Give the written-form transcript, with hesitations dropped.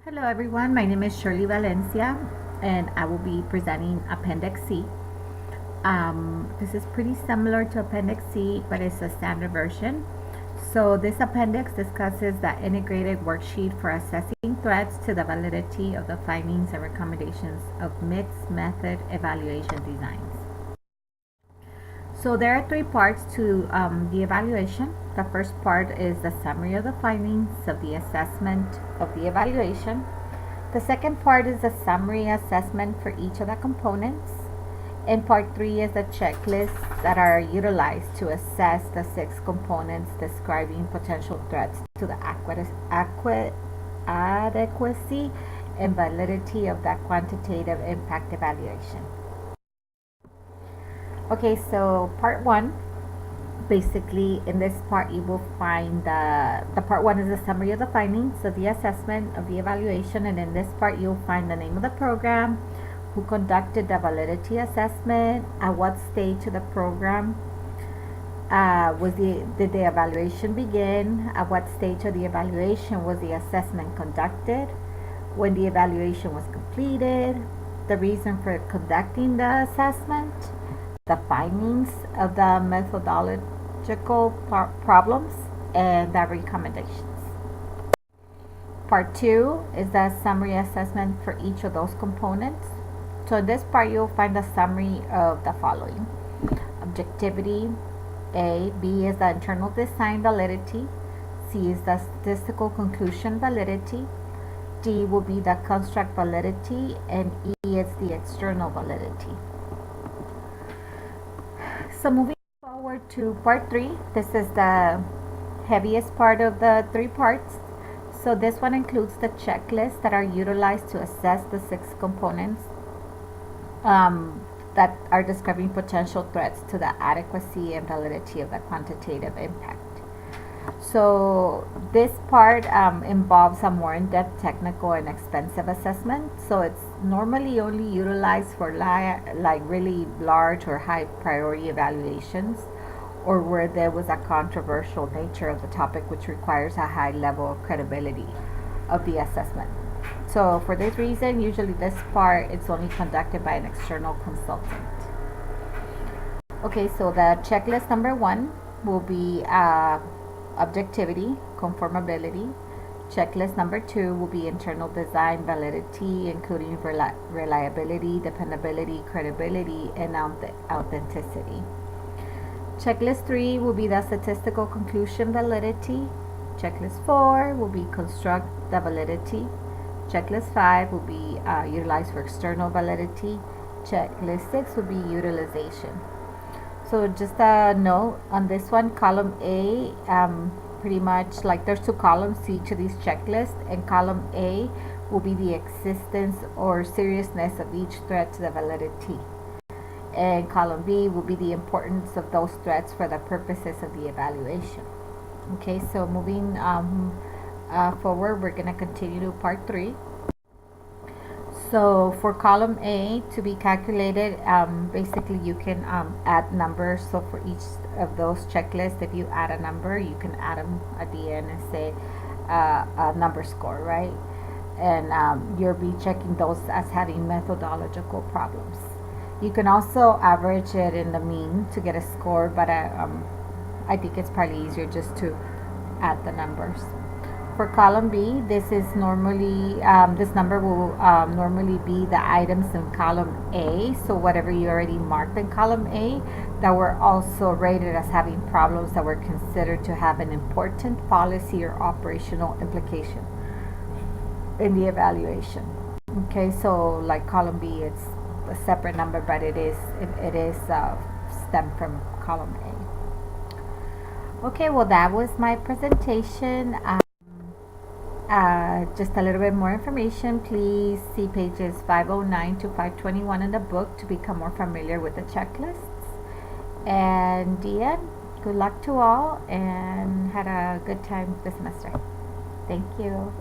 Hello everyone, my name is Shirley Valencia and I will be presenting Appendix C. This is pretty similar to Appendix C, but it's a standard version. So this appendix discusses the integrated worksheet for assessing threats to the validity of the findings and recommendations of mixed method evaluation designs. So there are three parts to the evaluation. The first part is the summary of the findings of the assessment of the evaluation. The second part is the summary assessment for each of the components. And part three is the checklists that are utilized to assess the 6 components describing potential threats to the adequacy and validity of that quantitative impact evaluation. Okay, so part one, basically in this part you will find the part one is a summary of the findings of the assessment of the evaluation, and in this part you'll find the name of the program, who conducted the validity assessment, at what stage of the program did the evaluation begin, at what stage of the evaluation was the assessment conducted, when the evaluation was completed, the reason for conducting the assessment, the findings of the methodological problems, and the recommendations. Part 2 is the summary assessment for each of those components. So in this part you'll find a summary of the following: objectivity, A. B is the internal design validity, C is the statistical conclusion validity, D will be the construct validity, and E is the external validity. So moving forward to part 3, this is the heaviest part of the 3 parts. So this one includes the checklists that are utilized to assess the 6 components that are describing potential threats to the adequacy and validity of the quantitative impact. So this part involves a more in-depth technical and expensive assessment. So it's normally only utilized for like really large or high priority evaluations, or where there was a controversial nature of the topic which requires a high level of credibility of the assessment. So for this reason, usually this part it's only conducted by an external consultant. Okay, so the checklist number 1 will be objectivity, conformability. Checklist number 2 will be internal design validity, including reliability, dependability, credibility, and authenticity. Checklist 3 will be the statistical conclusion validity. Checklist 4 will be construct the validity. Checklist 5 will be utilized for external validity. Checklist 6 will be utilization. So just a note on this one, column A, pretty much like there's 2 columns to each of these checklists, and column A will be the existence or seriousness of each threat to the validity, and column B will be the importance of those threats for the purposes of the evaluation. Okay, so moving forward, we're going to continue to part 3. So for column A to be calculated, basically you can add numbers. So for each of those checklists, if you add a number, you can add them at the end and say a number score, right? And you'll be checking those as having methodological problems. You can also average it in the mean to get a score, but I think it's probably easier just to add the numbers. For column B, this is normally, this number will normally be the items in column A. So whatever you already marked in column A that were also rated as having problems that were considered to have an important policy or operational implication in the evaluation. Okay, so like column B, it's a separate number, but it is stemmed from column A. Okay, well that was my presentation. Just a little bit more information, please see pages 509 to 521 in the book to become more familiar with the checklists. And yeah, good luck to all, and had a good time this semester. Thank you.